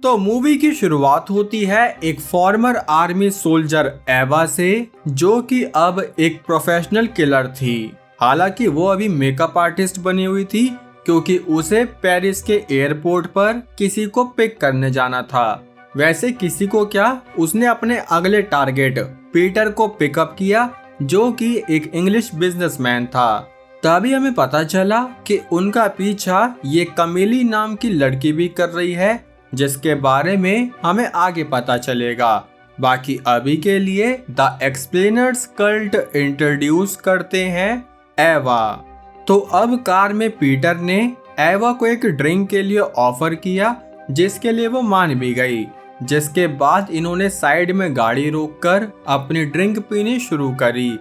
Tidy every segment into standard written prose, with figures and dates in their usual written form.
तो मूवी की शुरुआत होती है एक फॉर्मर आर्मी सोल्जर एवा से, जो कि अब एक प्रोफेशनल किलर थी। हालांकि वो अभी मेकअप आर्टिस्ट बनी हुई थी, क्योंकि उसे पेरिस के एयरपोर्ट पर किसी को पिक करने जाना था। वैसे किसी को क्या, उसने अपने अगले टारगेट पीटर को पिकअप किया, जो कि एक इंग्लिश बिजनेसमैन था। तभी हमें पता चला कि उनका पीछा ये कमिली नाम की लड़की भी कर रही है, जिसके बारे में हमें आगे पता चलेगा। बाकी अभी के लिए द एक्सप्लेनर्स कल्ट इंट्रोड्यूस करते हैं एवा। तो अब कार में पीटर ने एवा को एक ड्रिंक के लिए ऑफर किया, जिसके लिए वो मान भी गई। जिसके बाद इन्होंने साइड में गाड़ी रोककर अपनी ड्रिंक पीनी शुरू करी।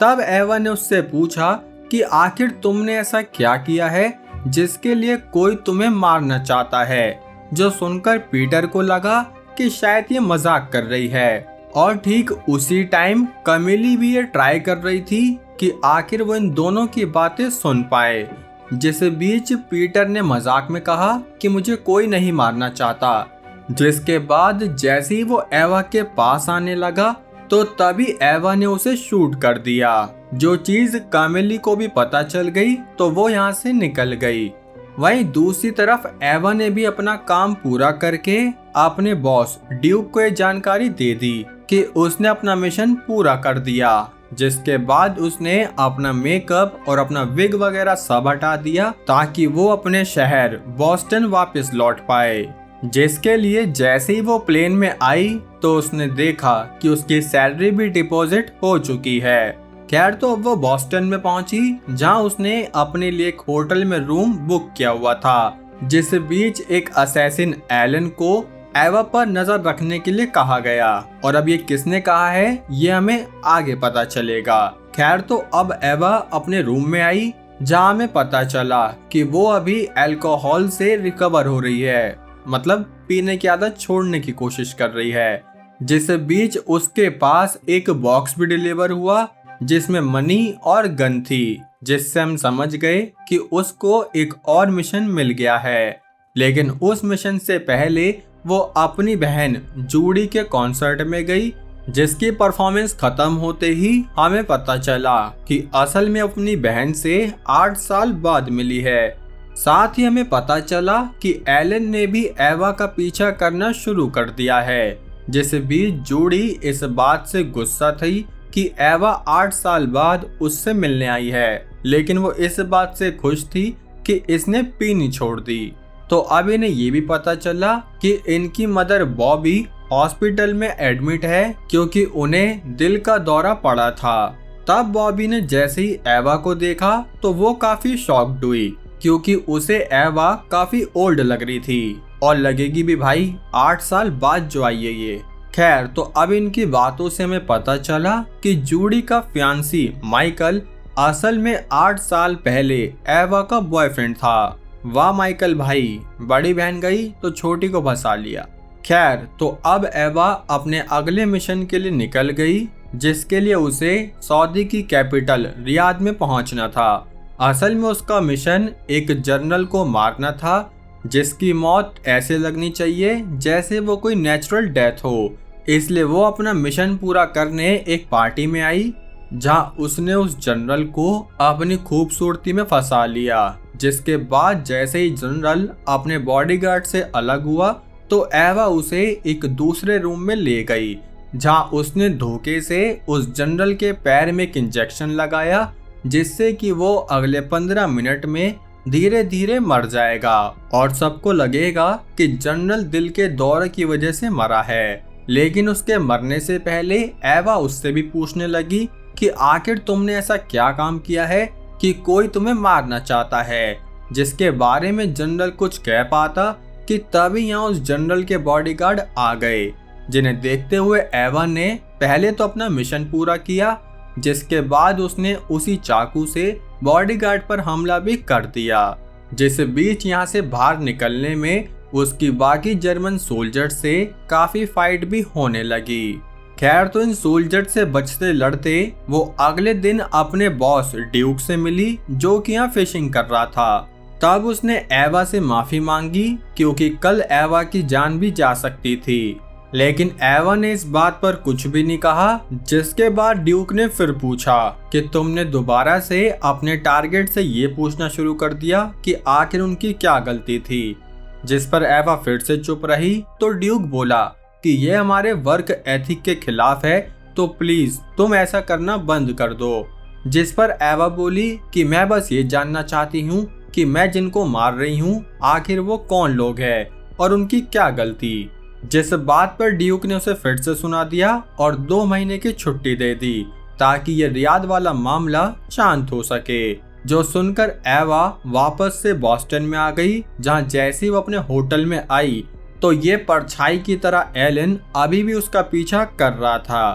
तब एवा ने उससे पूछा कि आखिर तुमने ऐसा क्या किया है जिसके लिए कोई तुम्हें मारना चाहता है, जो सुनकर पीटर को लगा कि शायद ये मजाक कर रही है। और ठीक उसी टाइम कमिली भी ये ट्राई कर रही थी कि आखिर वो इन दोनों की बातें सुन पाए। जिस बीच पीटर ने मजाक में कहा कि मुझे कोई नहीं मारना चाहता। जिसके बाद जैसे ही वो एवा के पास आने लगा, तो तभी एवा ने उसे शूट कर दिया। जो चीज कमिली को भी पता चल गई, तो वो यहाँ से निकल गई। वहीं दूसरी तरफ एवा ने भी अपना काम पूरा करके अपने बॉस ड्यूक को ये जानकारी दे दी कि उसने अपना मिशन पूरा कर दिया। जिसके बाद उसने अपना मेकअप और अपना विग वगैरह सब हटा दिया, ताकि वो अपने शहर बॉस्टन वापस लौट पाए। जिसके लिए जैसे ही वो प्लेन में आई, तो उसने देखा कि उसकी सैलरी भी डिपॉजिट हो चुकी है। खैर, तो अब वो बॉस्टन में पहुंची, जहां उसने अपने लिए एक होटल में रूम बुक किया हुआ था। जिस बीच एक असैसिन एलन को एवा पर नजर रखने के लिए कहा गया, और अब ये किसने कहा है ये हमें आगे पता चलेगा। खैर, तो अब एवा अपने रूम में आई, जहां हमें पता चला कि वो अभी अल्कोहल से रिकवर हो रही है, मतलब पीने की आदत छोड़ने की कोशिश कर रही है। जिस बीच उसके पास एक बॉक्स भी डिलीवर हुआ, जिसमें मनी और गन थी, जिससे हम समझ गए कि उसको एक और मिशन मिल गया है। लेकिन उस मिशन से पहले वो अपनी बहन जूडी के कॉन्सर्ट में गई, जिसकी परफॉर्मेंस खत्म होते ही हमें पता चला कि असल में अपनी बहन से 8 साल बाद मिली है। साथ ही हमें पता चला कि एलन ने भी एवा का पीछा करना शुरू कर दिया है। जिस बीच जूडी इस बात से गुस्सा थी कि एवा 8 साल बाद उससे मिलने आई है, लेकिन वो इस बात से खुश थी कि इसने पीनी छोड़ दी। तो अब इन्हें ये भी पता चला कि इनकी मदर बॉबी हॉस्पिटल में एडमिट है, क्योंकि उन्हें दिल का दौरा पड़ा था। तब बॉबी ने जैसे ही एवा को देखा, तो वो काफी शॉक्ड हुई, क्योंकि उसे एवा काफी ओल्ड लग रही थी, और लगेगी भी भाई 8 साल बाद जो आई है ये। खैर, तो अब इनकी बातों से हमें पता चला कि जूडी का फियांसी माइकल असल में 8 साल पहले एवा का बॉयफ्रेंड था। वाह माइकल भाई, बड़ी बहन गई तो छोटी को फंसा लिया। खैर, तो अब एवा अपने अगले मिशन के लिए निकल गई, जिसके लिए उसे सऊदी की कैपिटल रियाद में पहुंचना था। असल में उसका मिशन एक जनरल को मारना था, जिसकी मौत ऐसे लगनी चाहिए जैसे वो कोई नेचुरल डेथ हो। इसलिए वो अपना मिशन पूरा करने एक पार्टी में आई, जहां उसने उस जनरल को अपनी खूबसूरती में फंसा लिया। जिसके बाद जैसे ही जनरल अपने बॉडीगार्ड से अलग हुआ, तो एवा उसे एक दूसरे रूम में ले गई, जहां उसने धोखे से उस जनरल के पैर में एक इंजेक्शन लगाया, जिससे कि वो अगले 15 मिनट में धीरे धीरे मर जाएगा, और सबको लगेगा कि जनरल दिल के दौरे की वजह से मरा है। लेकिन उसके मरने से पहले एवा उससे भी पूछने लगी कि आखिर तुमने ऐसा क्या काम किया है कि कोई तुम्हें मारना चाहता है, जिसके बारे में जनरल कुछ कह पाता कि तभी यहाँ उस जनरल के बॉडीगार्ड आ गए, जिन्हें देखते हुए एवा ने पहले तो अपना मिशन पूरा किया, जिसके बाद उसने उसी चाकू से बॉडीगार्ड पर हमला भी कर दिया। जिस बीच यहाँ से बाहर निकलने में उसकी बाकी जर्मन सोल्जर से काफी फाइट भी होने लगी। खैर, तो इन सोल्जर से बचते लड़ते वो अगले दिन अपने बॉस ड्यूक से मिली, जो कि यहाँ फिशिंग कर रहा था। तब उसने एवा से माफी मांगी क्योंकि कल एवा की जान भी जा सकती थी, लेकिन एवा ने इस बात पर कुछ भी नहीं कहा। जिसके बाद ड्यूक ने फिर पूछा कि तुमने दोबारा से अपने टारगेट से ये पूछना शुरू कर दिया कि आखिर उनकी क्या गलती थी, जिस पर एवा फिर से चुप रही। तो ड्यूक बोला कि ये हमारे वर्क एथिक के खिलाफ है, तो प्लीज तुम ऐसा करना बंद कर दो। जिस पर एवा बोली कि मैं बस ये जानना चाहती हूँ कि मैं जिनको मार रही हूँ आखिर वो कौन लोग हैं और उनकी क्या गलती। जिस बात पर ड्यूक ने उसे फिर से सुना दिया और 2 महीने की छुट्टी दे दी ताकि ये रियाद वाला मामला शांत हो सके। जो सुनकर एवा वापस से बॉस्टन में आ गई, जहाँ जैसे वो अपने होटल में आई तो ये परछाई की तरह एलन अभी भी उसका पीछा कर रहा था।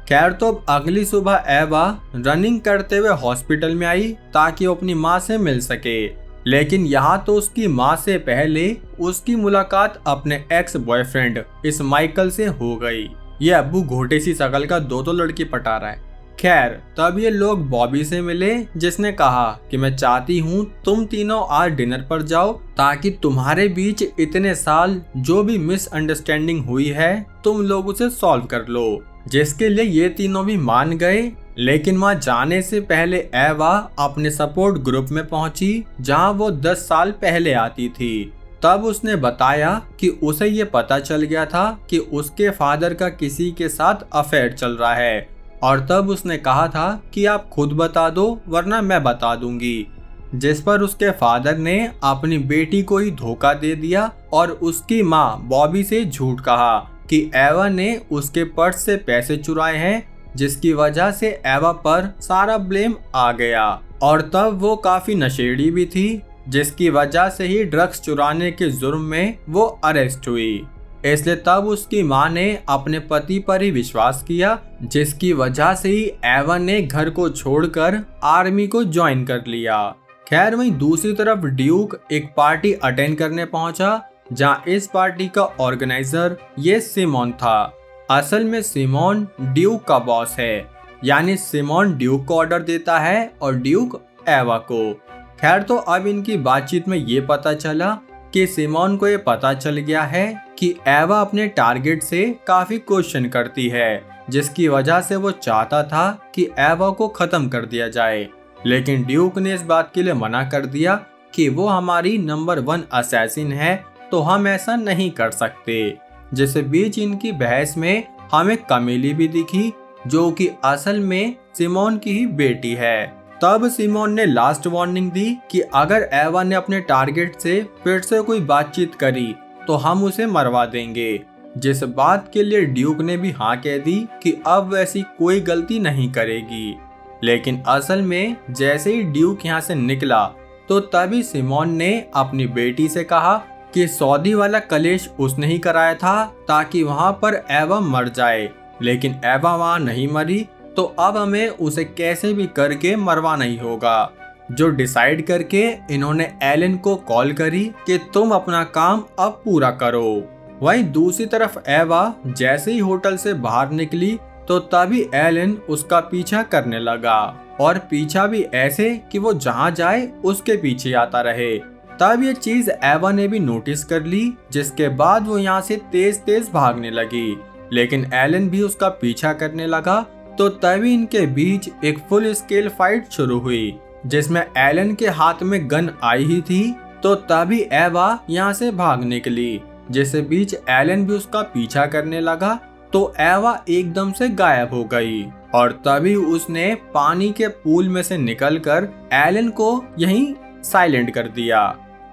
खैर तो अगली सुबह एवा रनिंग करते हुए हॉस्पिटल में आई ताकि वो अपनी माँ से मिल सके, लेकिन यहाँ तो उसकी माँ से पहले उसकी मुलाकात अपने एक्स बॉयफ्रेंड इस माइकल से हो गई। ये अब्बू घोटे सी शकल का 2 लड़की पटा रहा है। खैर तब ये लोग बॉबी से मिले, जिसने कहा कि मैं चाहती हूँ तुम तीनों आज डिनर पर जाओ ताकि तुम्हारे बीच इतने साल जो भी मिसअंडरस्टैंडिंग हुई है तुम लोग उसे सॉल्व कर लो। जिसके लिए ये तीनों भी मान गए, लेकिन वहाँ जाने से पहले एवा अपने सपोर्ट ग्रुप में पहुंची जहाँ वो 10 साल पहले आती थी। तब उसने बताया कि उसे ये पता चल गया था कि उसके फादर का किसी के साथ अफेयर चल रहा है, और तब उसने कहा था कि आप खुद बता दो वरना मैं बता दूंगी। जिस पर उसके फादर ने अपनी बेटी को ही धोखा दे दिया और उसकी माँ बॉबी से झूठ कहा कि एवा ने उसके पर्स से पैसे चुराए हैं, जिसकी वजह से एवा पर सारा ब्लेम आ गया। और तब वो काफी नशेड़ी भी थी, जिसकी वजह से ही ड्रग्स चुराने के जुर्म में वो अरेस्ट हुई। इसलिए तब उसकी माँ ने अपने पति पर ही विश्वास किया, जिसकी वजह से ही एवा ने घर को छोड़कर आर्मी को ज्वाइन कर लिया। खैर वहीं दूसरी तरफ ड्यूक एक पार्टी अटेंड करने पहुंचा, जहां इस पार्टी का ऑर्गेनाइजर ये सिमोन था। असल में सिमोन ड्यूक का बॉस है, यानी सिमोन ड्यूक को ऑर्डर देता है और ड्यूक एवा को। खैर तो अब इनकी बातचीत में ये पता चला कि सिमोन को ये पता चल गया है कि एवा अपने टारगेट से काफी क्वेश्चन करती है, जिसकी वजह से वो चाहता था कि एवा को खत्म कर दिया जाए। लेकिन ड्यूक ने इस बात के लिए मना कर दिया कि वो हमारी नंबर 1 असैसिन है, तो हम ऐसा नहीं कर सकते। जिस बीच इनकी बहस में हमें कमेली भी दिखी, जो कि असल में सिमोन की ही बेटी है। तब सिमोन ने लास्ट वार्निंग दी कि अगर एवा ने अपने टारगेट से फिर से कोई बातचीत करी तो हम उसे मरवा देंगे। जिस बात के लिए ड्यूक ने भी हाँ कह दी कि अब वैसी कोई गलती नहीं करेगी। लेकिन असल में जैसे ही ड्यूक यहाँ से निकला तो तभी सिमोन ने अपनी बेटी से कहा कि सऊदी वाला कलेश उसने ही कराया था ताकि वहाँ पर एवा मर जाए, लेकिन एवा वहाँ नहीं मरी, तो अब हमें उसे कैसे भी करके मरवाना ही होगा। जो डिसाइड करके इन्होंने एलन को कॉल करी कि तुम अपना काम अब पूरा करो। वहीं दूसरी तरफ एवा जैसे ही होटल से बाहर निकली तो तभी एलन उसका पीछा करने लगा, और पीछा भी ऐसे कि वो जहाँ जाए उसके पीछे आता रहे। तब ये चीज एवा ने भी नोटिस कर ली, जिसके बाद वो यहाँ से तेज तेज भागने लगी, लेकिन एलन भी उसका पीछा करने लगा। तो तभी इनके बीच एक फुल स्केल फाइट शुरू हुई, जिसमें एलन के हाथ में गन आई ही थी। तो तभी एवा यहाँ से भाग निकली, जिस बीच एलन भी उसका पीछा करने लगा। तो एवा एकदम से गायब हो गई, और तभी उसने पानी के पूल में से निकलकर एलन को यहीं साइलेंट कर दिया।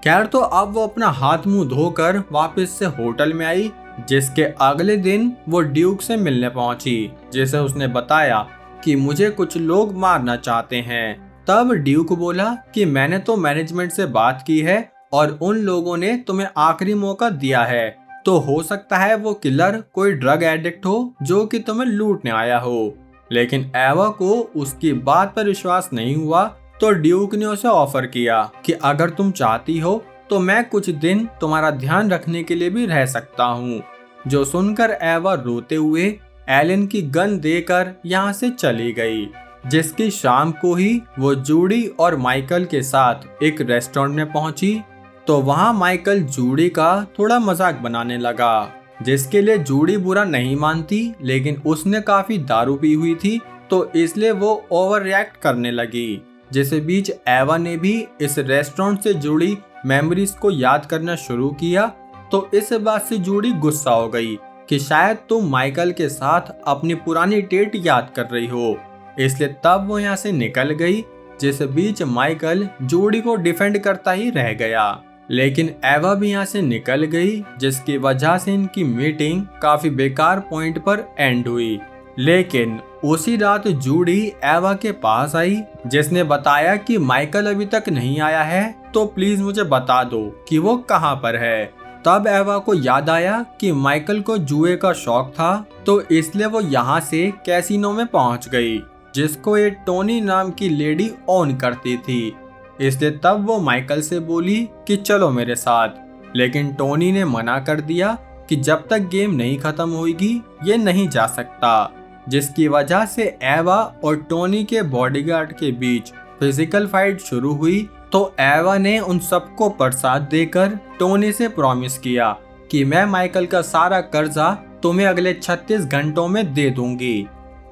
खैर तो अब वो अपना हाथ मुंह धोकर वापस से होटल में आई, जिसके अगले दिन वो ड्यूक से मिलने पहुंची, जिसे उसने बताया कि मुझे कुछ लोग मारना चाहते हैं। तब ड्यूक बोला कि मैंने तो मैनेजमेंट से बात की है और उन लोगों ने तुम्हें आखिरी मौका दिया है, तो हो सकता है वो किलर कोई ड्रग एडिक्ट हो जो कि तुम्हें लूटने आया हो। लेकिन एवा को उसकी बात पर विश्वास नहीं हुआ, तो ड्यूक ने उसे ऑफर किया कि अगर तुम चाहती हो तो मैं कुछ दिन तुम्हारा ध्यान रखने के लिए भी रह सकता हूँ। जो सुनकर एवा रोते हुए एलन की गन देकर यहाँ से चली गई। जिसकी शाम को ही वो जूडी और माइकल के साथ एक रेस्टोरेंट में पहुंची। तो वहां माइकल जूडी का थोड़ा मजाक बनाने लगा, जिसके लिए जूडी बुरा नहीं मानती, लेकिन उसने काफी दारू पी हुई थी तो इसलिए वो ओवर रिएक्ट करने लगी। जिस बीच एवा ने भी इस रेस्टोरेंट से जुड़ी मेमोरीज को याद करना शुरू किया। तो इस बात से जूडी गुस्सा हो गई कि शायद तुम माइकल के साथ अपनी पुरानी डेट याद कर रही हो, इसलिए तब वो यहाँ से निकल गई। जिस बीच माइकल जूडी को डिफेंड करता ही रह गया, लेकिन एवा भी यहाँ से निकल गई, जिसकी वजह से इनकी मीटिंग काफी बेकार पॉइंट पर एंड हुई। लेकिन उसी रात जूडी एवा के पास आई, जिसने बताया कि माइकल अभी तक नहीं आया है, तो प्लीज मुझे बता दो कि वो कहाँ पर है। तब एवा को याद आया कि माइकल को जुए का शौक था, तो इसलिए वो यहाँ से कैसीनो में पहुँच गई, जिसको एक टोनी नाम की लेडी ओन करती थी। इसलिए तब वो माइकल से बोली कि चलो मेरे साथ, लेकिन टोनी ने मना कर दिया कि जब तक गेम नहीं खत्म होगी ये नहीं जा सकता, जिसकी वजह से एवा और टोनी के बॉडीगार्ड के बीच फिजिकल फाइट शुरू हुई। तो एवा ने उन सबको प्रसाद देकर टोनी से प्रॉमिस किया कि मैं माइकल का सारा कर्जा तुम्हें अगले 36 घंटों में दे दूंगी।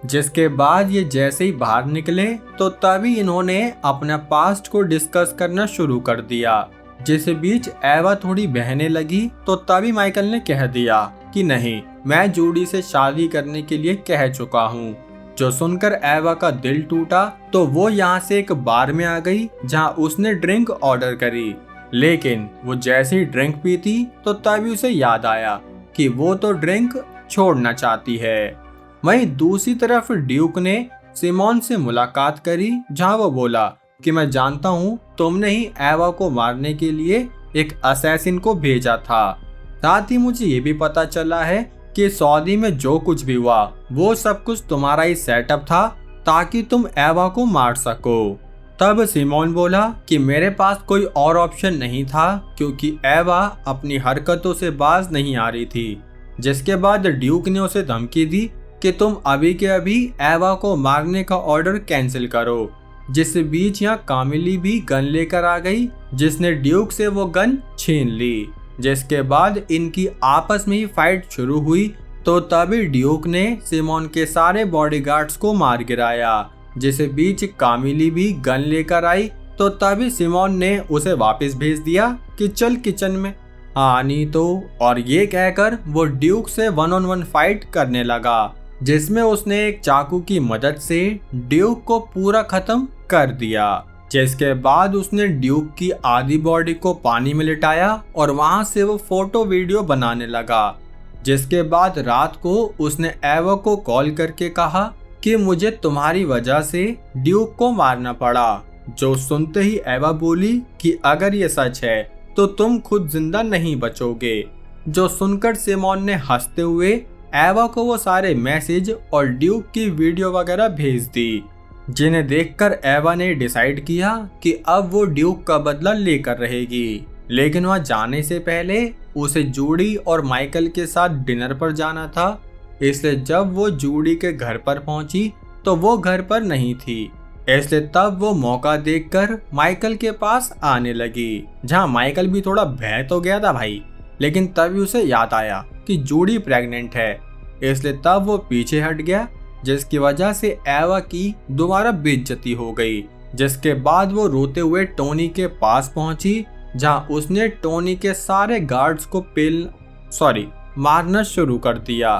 जिसके बाद ये जैसे ही बाहर निकले तो तभी इन्होंने अपना पास्ट को डिस्कस करना शुरू कर दिया। जिस बीच एवा थोड़ी बहने लगी तो तभी माइकल ने कह दिया कि नहीं, मैं जूडी से शादी करने के लिए कह चुका हूँ। जो सुनकर एवा का दिल टूटा तो वो यहाँ से एक बार में आ गई जहाँ उसने ड्रिंक ऑर्डर करी। लेकिन वो जैसे ही ड्रिंक पीती तो तभी उसे याद आया कि वो तो ड्रिंक छोड़ना चाहती है। वहीं दूसरी तरफ ड्यूक ने सिमोन से मुलाकात करी, जहाँ वो बोला कि मैं जानता हूँ तुमने ही एवा को मारने के लिए एक असैसिन को भेजा था। साथ ही मुझे ये भी पता चला है कि सऊदी में जो कुछ भी हुआ वो सब कुछ तुम्हारा ही सेटअप था ताकि तुम एवा को मार सको। तब सिमोन बोला कि मेरे पास कोई और ऑप्शन नहीं था, क्योंकि एवा अपनी हरकतों से बाज नहीं आ रही थी। जिसके बाद ड्यूक ने उसे धमकी दी कि तुम अभी के अभी एवा को मारने का ऑर्डर कैंसिल करो। जिस बीच यहाँ कामिली भी गन लेकर आ गई, जिसने ड्यूक से वो गन छीन ली। जिसके बाद इनकी आपस में ही फाइट शुरू हुई। तो तभी ड्यूक ने सिमोन के सारे बॉडीगार्ड्स को मार गिराया। जिस बीच कामिली भी गन लेकर आई तो तभी सिमोन ने उसे वापस भेज दिया कि चल किचन में। हाँ नहीं तो, और ये कहकर वो ड्यूक से 1-on-1 फाइट करने लगा, जिसमें उसने एक चाकू की मदद से ड्यूक को पूरा खत्म कर दिया। जिसके बाद उसने ड्यूक की आधी बॉडी को पानी में लिटाया और वहां से वो फोटो वीडियो बनाने लगा। जिसके बाद रात को उसने एवा को कॉल करके कहा कि मुझे तुम्हारी वजह से ड्यूक को मारना पड़ा। जो सुनते ही एवा बोली कि अगर ये सच है तो तुम खुद जिंदा नहीं बचोगे। जो सुनकर सिमोन ने हंसते हुए एवा को वो सारे मैसेज और ड्यूक की वीडियो वगैरह भेज दी, जिन्हें देखकर एवा ने डिसाइड किया कि अब वो ड्यूक का बदला लेकर रहेगी। लेकिन वहाँ जाने से पहले उसे जूडी और माइकल के साथ डिनर पर जाना था, इसलिए जब वो जूडी के घर पर पहुंची तो वो घर पर नहीं थी। इसलिए तब वो मौका देखकर माइकल के पास आने लगी, जहाँ माइकल भी थोड़ा भय तो गया था भाई, लेकिन तभी उसे याद आया कि जूडी प्रेग्नेंट है, इसलिए तब वो पीछे हट गया। जिसकी वजह से एवा की दोबारा बेइज्जती हो गई। जिसके बाद वो रोते हुए टोनी के पास पहुंची, जहां उसने टोनी के सारे गार्ड्स को मारना शुरू कर दिया।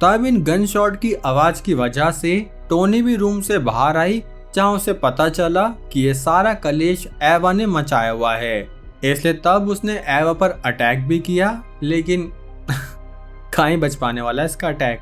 तब इन गन शॉट की आवाज की वजह से टोनी भी रूम से बाहर आई, जहां उसे पता चला कि ये सारा कलेश एवा ने मचाया हुआ है। इसलिए तब उसने एवा पर अटैक भी किया, लेकिन कहीं बच पाने वाला है इसका अटैक।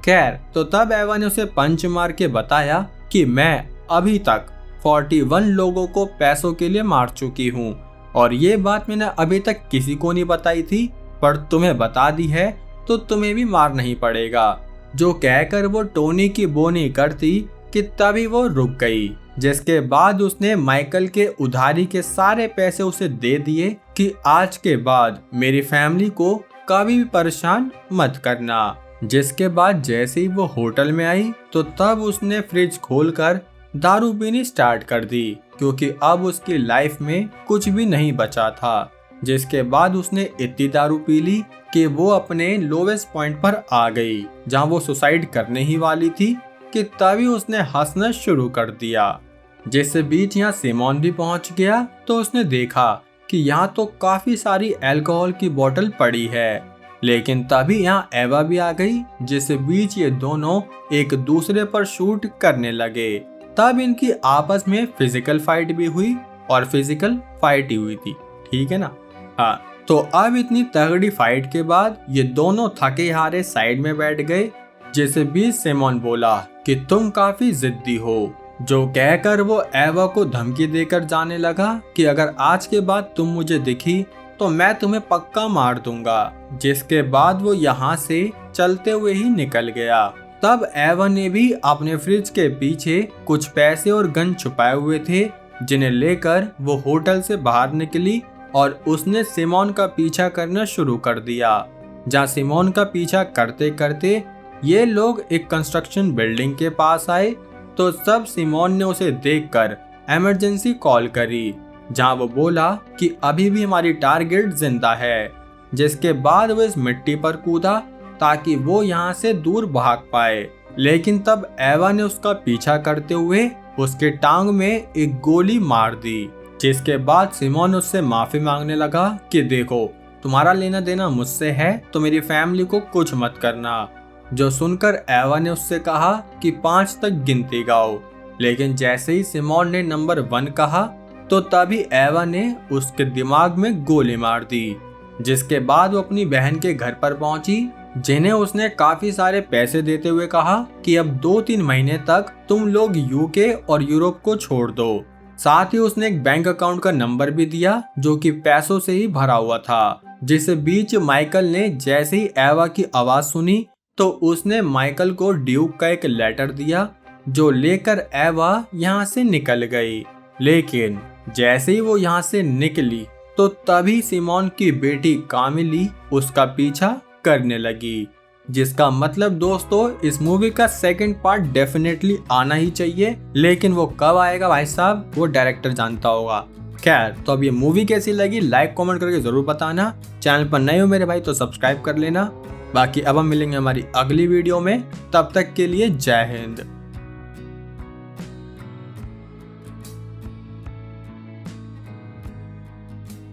खैर, तो तब एवा ने उसे पंच मार के बताया कि मैं अभी तक 41 लोगों को पैसों के लिए मार चुकी हूँ, और ये बात मैंने अभी तक किसी को नहीं बताई थी, पर तुम्हें बता दी है तो तुम्हें भी मारना ही पड़ेगा। जो कहकर वो टोनी की बोनी करती कि तभी वो रुक गई। जिसके बाद उसने माइकल के उधारी के सारे पैसे उसे दे दिए कि आज के बाद मेरी फैमिली को कभी भी परेशान मत करना। जिसके बाद जैसे ही वो होटल में आई तो तब उसने फ्रिज खोलकर दारू पीनी स्टार्ट कर दी, क्योंकि अब उसकी लाइफ में कुछ भी नहीं बचा था। जिसके बाद उसने इतनी दारू पी ली कि वो अपने लोवेस्ट पॉइंट पर आ गई, जहां वो सुसाइड करने ही वाली थी कि तभी उसने हंसना शुरू कर दिया। जिससे बीच यहाँ सिमोन भी पहुंच गया तो उसने देखा कि यहाँ तो काफी सारी अल्कोहल की बोतल पड़ी है, लेकिन तभी यहाँ एवा भी आ गई, जिससे बीच ये दोनों एक दूसरे पर शूट करने लगे। तब इनकी आपस में फिजिकल फाइट भी हुई और फिजिकल फाइट ही हुई थी, ठीक है ना। हाँ, तो अब इतनी तगड़ी फाइट के बाद ये दोनों थके हारे साइड में बैठ गए, जिसे बीच सिमोन बोला कि तुम काफी जिद्दी हो, जो कहकर वो एवा को धमकी देकर जाने लगा कि अगर आज के बाद तुम मुझे दिखी तो मैं तुम्हें पक्का मार दूंगा। जिसके बाद वो यहाँ से चलते हुए ही निकल गया। तब एवा ने भी अपने फ्रिज के पीछे कुछ पैसे और गन छुपाए हुए थे, जिन्हें लेकर वो होटल से बाहर निकली और उसने सिमोन का पीछा करना शुरू कर दिया। जहाँ सिमोन का पीछा करते करते ये लोग एक कंस्ट्रक्शन बिल्डिंग के पास आए तो सब सिमोन ने उसे देखकर इमरजेंसी कॉल करी, जहां वो बोला कि अभी भी हमारी टारगेट जिंदा है। जिसके बाद वो इस मिट्टी पर कूदा ताकि वो यहाँ से दूर भाग पाए, लेकिन तब एवा ने उसका पीछा करते हुए उसके टांग में एक गोली मार दी। जिसके बाद सिमोन उससे माफी मांगने लगा कि देखो, तुम्हारा लेना देना मुझसे है तो मेरी फैमिली को कुछ मत करना। जो सुनकर एवा ने उससे कहा कि 5 तक गिनती गाओ, लेकिन जैसे ही सिमोन ने नंबर 1 कहा तो तभी एवा ने उसके दिमाग में गोली मार दी। जिसके बाद वो अपनी बहन के घर पर पहुंची, जिन्हें उसने काफी सारे पैसे देते हुए कहा कि अब 2-3 महीने तक तुम लोग यूके और यूरोप को छोड़ दो। साथ ही उसने एक बैंक अकाउंट का नंबर भी दिया जो कि पैसों से ही भरा हुआ था। जिस बीच माइकल ने जैसे ही एवा की आवाज सुनी तो उसने माइकल को ड्यूक का एक लेटर दिया, जो लेकर एवा यहाँ से निकल गई। लेकिन जैसे ही वो यहाँ से निकली तो तभी सिमोन की बेटी कामिली उसका पीछा करने लगी। जिसका मतलब दोस्तों, इस मूवी का सेकंड पार्ट डेफिनेटली आना ही चाहिए, लेकिन वो कब आएगा भाई साहब वो डायरेक्टर जानता होगा। खैर, तो अब ये मूवी कैसी लगी लाइक कमेंट करके जरूर बताना। चैनल पर नए हो मेरे भाई तो सब्सक्राइब कर लेना। बाकी अब हम मिलेंगे हमारी अगली वीडियो में, तब तक के लिए जय हिंद।